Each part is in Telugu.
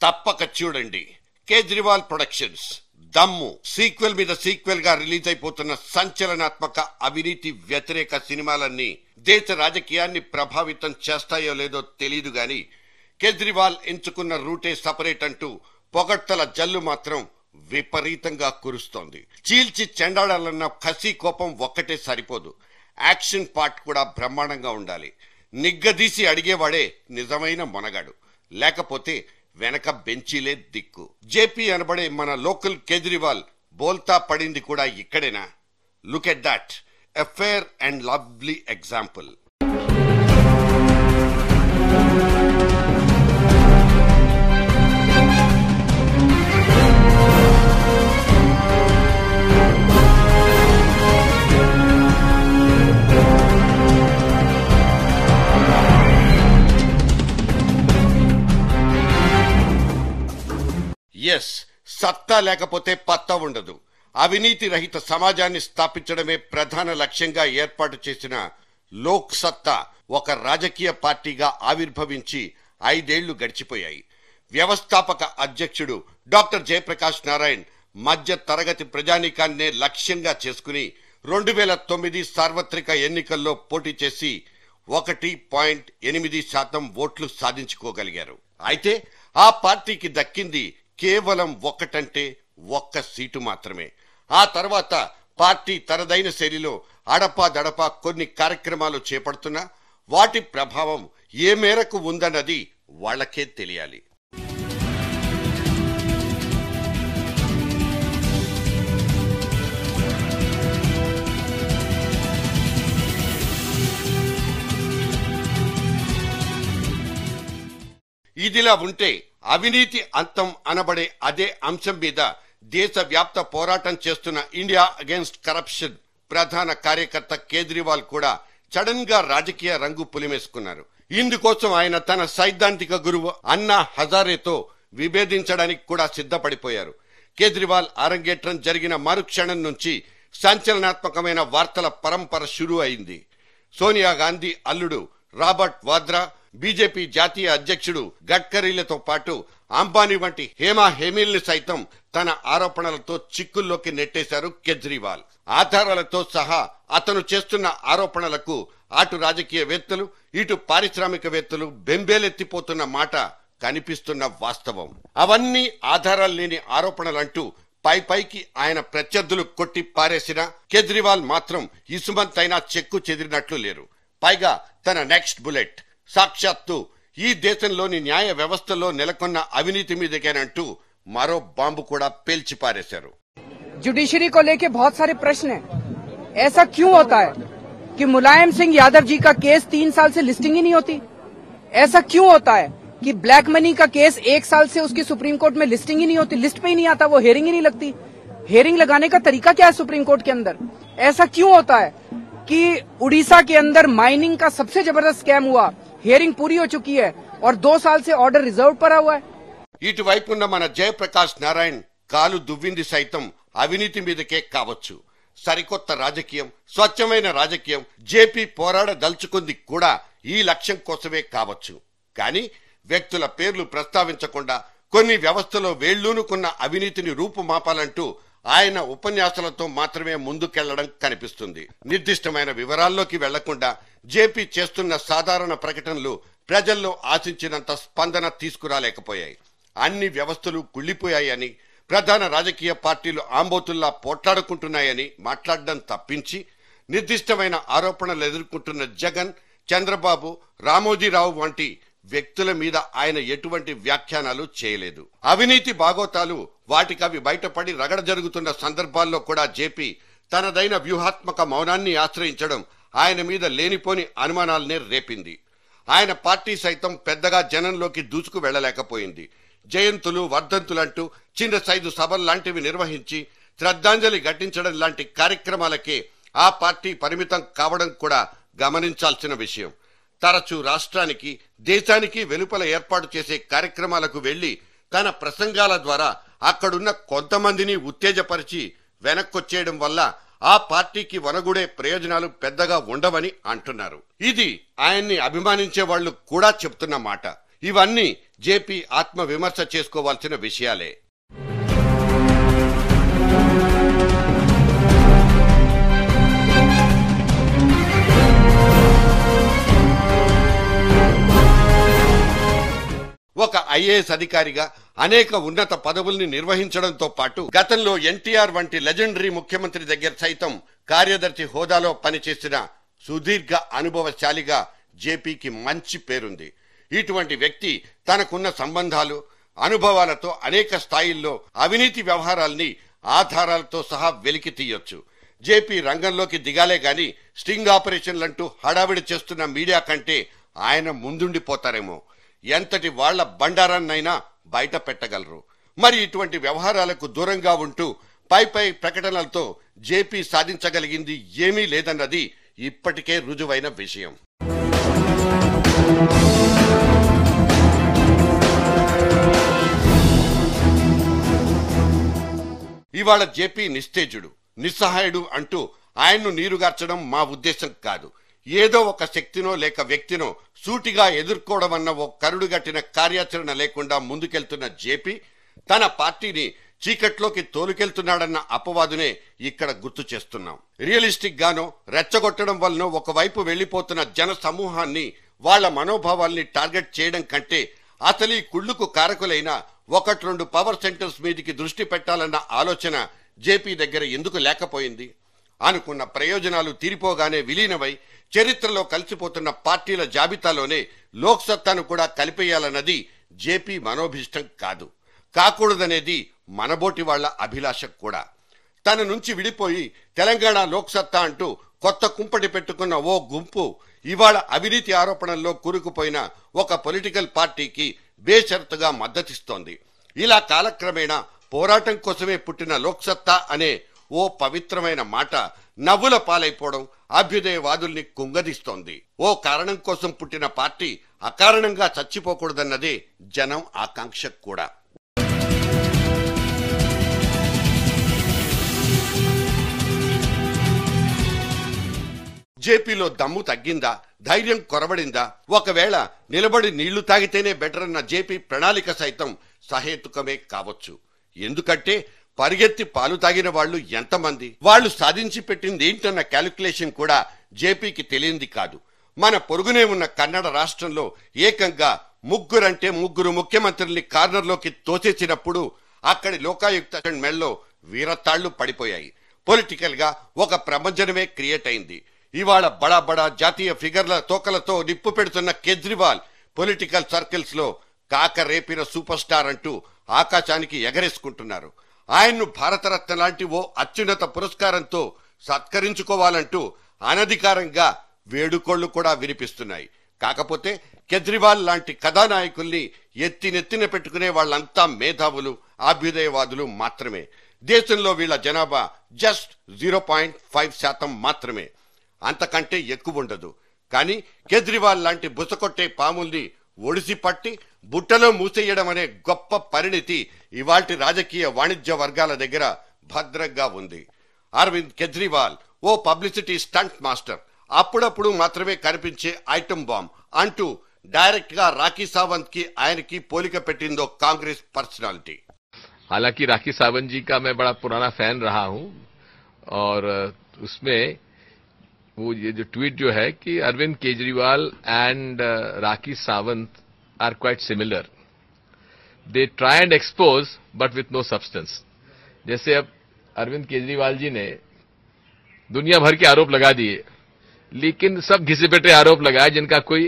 తప్పక చూడండి. కేజ్రీవాల్ ప్రొడక్షన్స్ దమ్ము సీక్వెల్ మీద సీక్వెల్ గా రిలీజ్ అయిపోతున్న సంచలనాత్మక అవినీతి వ్యతిరేక సినిమాలన్నీ దేశ రాజకీయాన్ని ప్రభావితం చేస్తాయో లేదో తెలియదు గాని కేజ్రీవాల్ ఎంచుకున్న రూటే సపరేట్ అంటూ పొగడ్తల జల్లు మాత్రం విపరీతంగా కురుస్తోంది. చీల్చి చెండాడాలన్న కసి కోపం ఒక్కటే సరిపోదు. యాక్షన్ పార్ట్ కూడా బ్రహ్మాండంగా ఉండాలి. నిగ్గదీసి అడిగేవాడే నిజమైన మొనగాడు, లేకపోతే వెనక బెంచీలే దిక్కు. జేపీ అనబడే మన లోకల్ కేజ్రీవాల్ బోల్తా పడింది కూడా ఇక్కడేనా? Look at that, a Fair and Lovely example. Yes, సత్తా లేకపోతే పత్తా ఉండదు. అవినీతి రహిత సమాజాన్ని స్థాపించడమే ప్రధాన లక్ష్యంగా ఏర్పాటు చేసిన లోక్ సత్తా ఒక రాజకీయ పార్టీగా ఆవిర్భవించి 5 ఏళ్లు గడిచిపోయాయి. వ్యవస్థాపక అధ్యక్షుడు డాక్టర్ జయప్రకాష్ నారాయణ్ మధ్య తరగతి ప్రజానీకాన్నే లక్ష్యంగా చేసుకుని 2009 సార్వత్రిక ఎన్నికల్లో పోటీ చేసి 1.8% ఓట్లు సాధించుకోగలిగారు. అయితే ఆ పార్టీకి దక్కింది కేవలం ఒక్క సీటు మాత్రమే. ఆ తర్వాత పార్టీ తనదైన శైలిలో అడపాదడపా కొన్ని కార్యక్రమాలు చేపడుతున్నా వాటి ప్రభావం ఏ మేరకు ఉందన్నది వాళ్లకే తెలియాలి. ఇదిలా ఉంటే అవినీతి అంతం అనబడే అదే అంశం మీద దేశవ్యాప్త పోరాటం చేస్తున్న ఇండియా అగేన్స్ట్ కరప్షన్ ప్రధాన కార్యకర్త కేజ్రీవాల్ కూడా సడన్ గా రాజకీయ రంగు పులిమేసుకున్నారు. ఇందుకోసం ఆయన తన సైద్ధాంతిక గురువు అన్నా హజారేతో విభేదించడానికి కూడా సిద్ధపడిపోయారు. కేజ్రీవాల్ అరంగేట్రం జరిగిన మరుక్షణం నుంచి సంచలనాత్మకమైన వార్తల పరంపర షురూ అయింది. సోనియా గాంధీ అల్లుడు రాబర్ట్ వాద్రా, బీజేపీ జాతీయ అధ్యక్షుడు గడ్కరీలతో పాటు అంబానీ వంటి హేమీల్ని సైతం తన ఆరోపణలతో చిక్కుల్లోకి నెట్టేశారు కేజ్రీవాల్. ఆధారాలతో సహా అతను చేస్తున్న ఆరోపణలకు అటు రాజకీయవేత్తలు ఇటు పారిశ్రామికవేత్తలు బెంబేలెత్తిపోతున్న మాట కనిపిస్తున్న వాస్తవం. అవన్నీ ఆధారాలు లేని ఆరోపణలంటూ పైకి ఆయన ప్రత్యర్థులు కొట్టి పారేసిన కేజ్రీవాల్ మాత్రం ఇసుమంతైనా చెక్కు చెదిరినట్లు లేరు. పైగా తన నెక్స్ట్ బుల్లెట్ సాక్షాత్తు ఈ దేశంలోని న్యాయ వ్యవస్థలో నెలకొన్న అవినీతి మీదకేనంటూ మరో బాంబు కూడా పేల్చి పారేశారు. जुडिशरी को लेके बहुत सारे प्रश्न हैं। ऐसा क्यों होता है कि मुलायम सिंह यादव जी का केस 3 साल से लिस्टिंग ही नहीं होती? ऐसा क्यों होता है कि ब्लैक मनी का केस 1 साल से उसकी सुप्रीम कोर्ट में लिस्टिंग ही नहीं होती, लिस्ट पे ही नहीं आता, वो हेयरिंग ही नहीं लगती? हेयरिंग लगाने का तरीका क्या है सुप्रीम कोर्ट के अंदर? ऐसा क्यों होता है कि उड़ीसा के अंदर माइनिंग का सबसे जबरदस्त स्कैम हुआ, हियरिंग पूरी हो चुकी है और 2 साल से ऑर्डर रिजर्व पड़ा हुआ है? ఇటువైపున్న మన జయప్రకాష్ నారాయణ్ కాలు దువ్వింది సైతం అవినీతి మీదకే కావచ్చు. సరికొత్త రాజకీయం, స్వచ్ఛమైన రాజకీయం జేపీ పోరాడదలుచుకుంది కూడా ఈ లక్ష్యం కోసమే కావచ్చు. కానీ వ్యక్తుల పేర్లు ప్రస్తావించకుండా కొన్ని వ్యవస్థలో వేళ్లూనుకున్న అవినీతిని రూపుమాపాలంటూ ఆయన ఉపన్యాసాలతో మాత్రమే ముందుకెళ్లడం కనిపిస్తుంది. నిర్దిష్టమైన వివరాల్లోకి వెళ్లకుండా జేపీ చేస్తున్న సాధారణ ప్రకటనలు ప్రజల్లో ఆశించినంత స్పందన తీసుకురాలేకపోయాయి. అన్ని వ్యవస్థలు కుళ్లిపోయాయని, ప్రధాన రాజకీయ పార్టీలు ఆంబోతుల్లా పోట్లాడుకుంటున్నాయని మాట్లాడడం తప్పించి నిర్దిష్టమైన ఆరోపణలు ఎదుర్కొంటున్న జగన్, చంద్రబాబు, రామోజీరావు వంటి వ్యక్తుల మీద ఆయన ఎటువంటి వ్యాఖ్యానాలు చేయలేదు. అవినీతి బాగోతాలు వాటికవి బయటపడి రగడ జరుగుతున్న సందర్భాల్లో కూడా జేపీ తనదైన వ్యూహాత్మక మౌనాన్ని ఆశ్రయించడం ఆయన మీద లేనిపోని అనుమానాలనే రేపింది. ఆయన పార్టీ సైతం పెద్దగా జనంలోకి దూసుకు వెళ్లలేకపోయింది. జయంతులు, వర్ధంతులంటూ చిన్న సైజు సభల్లాంటివి నిర్వహించి శ్రద్ధాంజలి ఘటించడం లాంటి కార్యక్రమాలకే ఆ పార్టీ పరిమితం కావడం కూడా గమనించాల్సిన విషయం. తరచూ రాష్ట్రానికి, దేశానికి వెలుపల ఏర్పాటు చేసే కార్యక్రమాలకు వెళ్లి తన ప్రసంగాల ద్వారా అక్కడున్న కొంతమందిని ఉత్తేజపరిచి వెనక్కొచ్చేయడం వల్ల ఆ పార్టీకి వనగూడే ప్రయోజనాలు పెద్దగా ఉండవని అంటున్నారు. ఇది ఆయన్ని అభిమానించే వాళ్లు కూడా చెప్తున్న మాట. ఇవన్నీ జేపీ ఆత్మ విమర్శ చేసుకోవాల్సిన విషయాలే. ఒక ఐఏఎస్ అధికారిగా అనేక ఉన్నత పదవుల్ని నిర్వహించడంతో పాటు గతంలో ఎన్టీఆర్ వంటి లెజెండరీ ముఖ్యమంత్రి దగ్గర సైతం కార్యదర్శి హోదాలో పనిచేసిన సుదీర్ఘ అనుభవశాలిగా జేపీకి మంచి పేరుంది. ఇటువంటి వ్యక్తి తనకున్న సంబంధాలు, అనుభవాలతో అనేక స్థాయిల్లో అవినీతి వ్యవహారాల్ని ఆధారాలతో సహా వెలికి తీయొచ్చు. జేపీ రంగంలోకి దిగాలే గాని స్టింగ్ ఆపరేషన్లంటూ హడావిడి చేస్తున్న మీడియా కంటే ఆయన ముందుండిపోతారేమో. ఎంతటి వాళ్ల బండారాన్నైనా బయట పెట్టగలరు. మరి ఇటువంటి వ్యవహారాలకు దూరంగా ఉంటూ పై ప్రకటనలతో జేపీ సాధించగలిగింది ఏమీ లేదన్నది ఇప్పటికే రుజువైన విషయం. ఇవాళ జేపీ నిస్తేజుడు, నిస్సహాయుడు అంటూ ఆయన్ను నీరుగార్చడం మా ఉద్దేశం కాదు. ఏదో ఒక శక్తినో లేక వ్యక్తినో సూటిగా ఎదుర్కోవడమన్న ఓ కరుడుగట్టిన కార్యాచరణ లేకుండా ముందుకెళ్తున్న జేపీ తన పార్టీని చీకట్లోకి తోలుకెళ్తున్నాడన్న అపవాదునే ఇక్కడ గుర్తు చేస్తున్నాం. రియలిస్టిక్ గానో రెచ్చగొట్టడం వల్లనో ఒకవైపు వెళ్లిపోతున్న జన సమూహాన్ని, వాళ్ల మనోభావాల్ని టార్గెట్ చేయడం కంటే అసలీ కుళ్లుకు కారకులైన 1-2 పవర్ సెంటర్స్ మీదికి దృష్టి పెట్టాలన్న ఆలోచన జేపీ దగ్గర ఎందుకు లేకపోయింది? అనుకున్న ప్రయోజనాలు తీరిపోగానే విలీనమై చరిత్రలో కలిసిపోతున్న పార్టీల జాబితాలోనే లోక్సత్తాను కూడా కలిపేయాలన్నది జేపీ మనోభిష్టం కాదు, కాకూడదనేది మనబోటి వాళ్ల అభిలాష కూడా. తన నుంచి విడిపోయి తెలంగాణ లోక్సత్తా అంటూ కొత్త కుంపటి పెట్టుకున్న ఓ గుంపు ఇవాళ అవినీతి ఆరోపణల్లో కూరుకుపోయిన ఒక పొలిటికల్ పార్టీకి బేషరతుగా మద్దతిస్తోంది. ఇలా కాలక్రమేణా పోరాటం కోసమే పుట్టిన లోక్సత్తా అనే ఓ పవిత్రమైన మాట నవ్వుల పాలైపోవడం అభ్యుదయవాదుల్ని కుంగదీస్తోంది. ఓ కారణం కోసం పుట్టిన పార్టీ అకారణంగా చచ్చిపోకూడదన్నదే జనం ఆకాంక్ష కూడా. జేపీలో దమ్ము తగ్గిందా, ధైర్యం కొరబడిందా? ఒకవేళ నిలబడి నీళ్లు తాగితేనే బెటర్ అన్న జేపీ ప్రణాళిక సైతం సహేతుకమే కావచ్చు. ఎందుకంటే పరిగెత్తి పాలు తాగిన వాళ్లు ఎంతమంది, వాళ్లు సాధించి పెట్టింది ఏంటన్న క్యాలిక్యులేషన్ కూడా జేపీకి తెలియంది కాదు. మన పొరుగునే ఉన్న కన్నడ రాష్ట్రంలో ఏకంగా 3 ముఖ్యమంత్రుల్ని కార్నర్లోకి తోసేసినప్పుడు అక్కడి లోకాయుక్త మెళ్ళలో వీరతాళ్లు పడిపోయాయి. పొలిటికల్ గా ఒక ప్రపంచమే క్రియేట్ అయింది. ఇవాళ బడా జాతీయ ఫిగర్ల తోకలతో నిప్పు పెడుతున్న కేజ్రీవాల్ పొలిటికల్ సర్కిల్స్ లో కాక రేపిన సూపర్ స్టార్ అంటూ ఆకాశానికి ఎగరేసుకుంటున్నారు. ఆయన్ను భారతరత్న లాంటి ఓ అత్యున్నత పురస్కారంతో సత్కరించుకోవాలంటూ అనధికారంగా వేడుకోళ్లు కూడా వినిపిస్తున్నాయి. కాకపోతే కేజ్రీవాల్ లాంటి కథానాయకుల్ని ఎత్తినెత్తిన పెట్టుకునే వాళ్ళంతా మేధావులు, అభ్యుదయవాదులు మాత్రమే. దేశంలో వీళ్ల జనాభా జస్ట్ 0.5% మాత్రమే, అంతకంటే ఎక్కువ ఉండదు. కానీ కేజ్రీవాల్ లాంటి బుసకొట్టే పాముల్ని ఒడిసి పట్టి బుట్టలో మూసేయడం అనే గొప్ప పరిణితి ఇవాల్టి రాజకీయ వాణిజ్య వర్గాల దగ్గర భద్రంగా ఉంది. అరవింద్ కేజ్రీవాల్ ఓ పబ్లిసిటీ స్టంట్ మాస్టర్, అప్పుడప్పుడు మాత్రమే కనిపించే ఐటమ్ బాంబ్ అంటూ డైరెక్ట్ గా రాఖీ సావంత్ కి ఆయనకి పోలిక పెట్టిందో కాంగ్రెస్ పర్సనాలిటీ. हालांकि राखी सावंत जी का मैं बड़ा पुराना फैन रहा हूं और उसमें वो ये जो ट्वीट जो है कि Arvind Kejriwal and Rakhi Sawant are quite similar, they try and expose but with no substance. जैसे अब अरविंद केजरीवाल जी ने दुनिया भर के आरोप लगा दिए, लेकिन सब घिसे पिटे आरोप लगाए जिनका कोई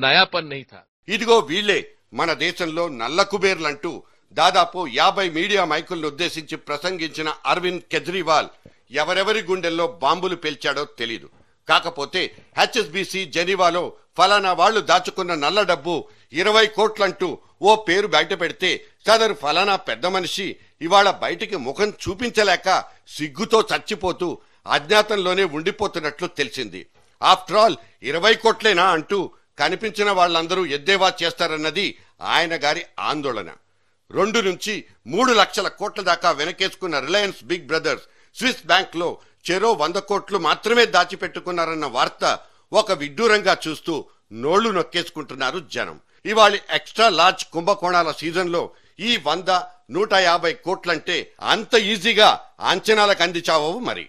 नयापन नहीं था. ఇదిగో వీళ్లే మన దేశంలో నల్ల కుబేర్లంటూ దాదాపు 50 మీడియా మైకులను ఉద్దేశించి ప్రసంగించిన అరవింద్ కేజ్రీవాల్ ఎవరెవరి గుండెల్లో బాంబులు పేల్చాడో తెలీదు. కాకపోతే హెచ్ఎస్బీసీ జెనీవాలో ఫలానా వాళ్లు దాచుకున్న నల్ల డబ్బు 20 కోట్లంటూ ఓ పేరు బయట పెడితే సదరు ఫలానా పెద్ద మనిషి ఇవాళ బయటికి ముఖం చూపించలేక సిగ్గుతో చచ్చిపోతూ అజ్ఞాతంలోనే ఉండిపోతున్నట్లు తెలిసింది. ఆఫ్టర్ ఆల్ 20 కోట్లేనా అంటూ కనిపించిన వాళ్లందరూ ఎద్దేవా చేస్తారన్నది ఆయన గారి ఆందోళన. 2 నుంచి 3 లక్షల కోట్ల దాకా వెనకేసుకున్న Reliance big brothers Swiss bank లో చెరో 100 కోట్లు మాత్రమే దాచిపెట్టుకున్నారన్న వార్త ఒక విడ్డూరంగా చూస్తూ నోళ్లు నొక్కేసుకుంటున్నారు జనం. ఇవాళ ఎక్స్ట్రా లార్జ్ కుంభకోణాల సీజన్లో ఈ 100, 150 కోట్లంటే అంత ఈజీగా అంచనాలకు అందించావవు మరి.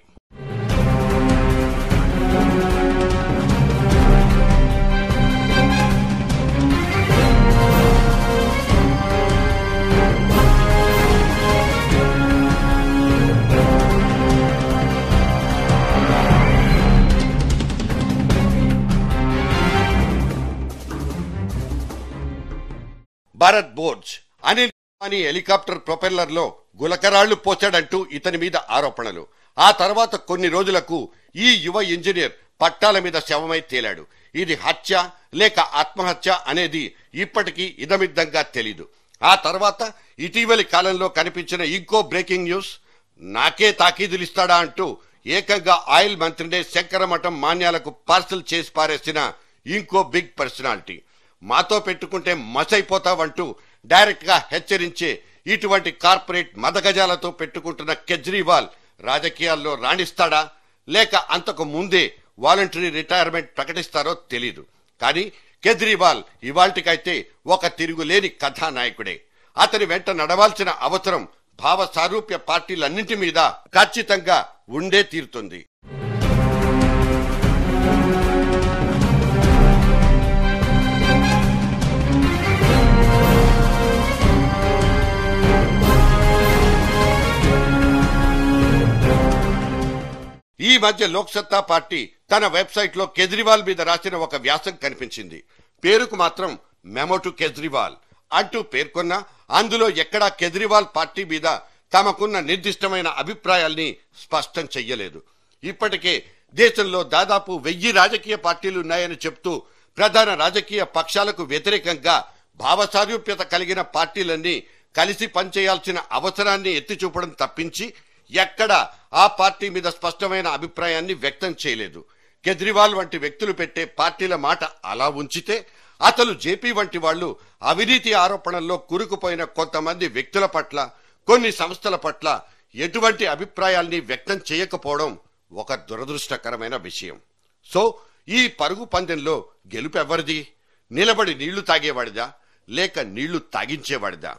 భారత్ బోర్జ్ అనిల్ అంబానీ హెలికాప్టర్ ప్రొపెల్లర్ లో గులకరాళ్లు పోచాడంటూ ఇతని మీద ఆరోపణలు. ఆ తర్వాత కొన్ని రోజులకు ఈ యువ ఇంజనీర్ పట్టాల మీద శవమై తేలాడు. ఇది హత్య లేక ఆత్మహత్య అనేది ఇప్పటికీ ఇదమిద్దంగా తెలీదు. ఆ తర్వాత ఇటీవలి కాలంలో కనిపించిన ఇంకో బ్రేకింగ్ న్యూస్, నాకే తాకీదులిస్తాడా అంటూ ఏకంగా ఆయిల్ మంత్రినే శంకరమఠం మాన్యాలకు పార్సల్ చేసి పారేసిన ఇంకో బిగ్ పర్సనాలిటీ. మాతో పెట్టుకుంటే మసైపోతావంటూ డైరెక్ట్ గా హెచ్చరించే ఇటువంటి కార్పొరేట్ మదగజాలతో పెట్టుకుంటున్న కేజ్రీవాల్ రాజకీయాల్లో రాణిస్తాడా లేక అంతకు ముందే వాలంటరీ రిటైర్మెంట్ ప్రకటిస్తారో తెలీదు. కానీ కేజ్రీవాల్ ఇవాల్టికైతే ఒక తిరుగులేని కథానాయకుడే. అతని వెంట నడవాల్సిన అవసరం భావ సారూప్య పార్టీలన్నింటి మీద ఖచ్చితంగా ఉండే తీరుతుంది. ఈ మధ్య లోక్ సత్తా పార్టీ తన వెబ్సైట్ లో కేజ్రీవాల్ మీద రాసిన ఒక వ్యాసం కనిపించింది. పేరుకు మాత్రం మెమో టు కేజ్రీవాల్ అంటూ పేర్కొన్నా అందులో ఎక్కడా కేజ్రీవాల్ పార్టీ మీద తమకున్న నిర్దిష్టమైన అభిప్రాయాల్ని స్పష్టం చెయ్యలేదు. ఇప్పటికే దేశంలో దాదాపు 1000 రాజకీయ పార్టీలున్నాయని చెప్తూ ప్రధాన రాజకీయ పక్షాలకు వ్యతిరేకంగా భావసారూప్యత కలిగిన పార్టీలన్నీ కలిసి పనిచేయాల్సిన అవసరాన్ని ఎత్తి చూపడం తప్పించి ఎక్కడా ఆ పార్టీ మీద స్పష్టమైన అభిప్రాయాన్ని వ్యక్తం చేయలేదు. కేజ్రీవాల్ వంటి వ్యక్తులు పెట్టే పార్టీల మాట అలా ఉంచితే అసలు జేపీ వంటి వాళ్లు అవినీతి ఆరోపణల్లో కూరుకుపోయిన కొంతమంది వ్యక్తుల పట్ల, కొన్ని సంస్థల పట్ల ఎటువంటి అభిప్రాయాల్ని వ్యక్తం చేయకపోవడం ఒక దురదృష్టకరమైన విషయం. సో ఈ పరుగు పందెంలో గెలుపెవరిది? నిలబడి నీళ్లు తాగేవాడిదా లేక నీళ్లు తాగించేవాడిదా?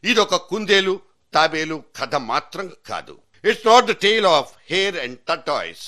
ఇదొక కుందేలు తాబేలు కథ మాత్రం కాదు. It's not the tale of hare and tortoise.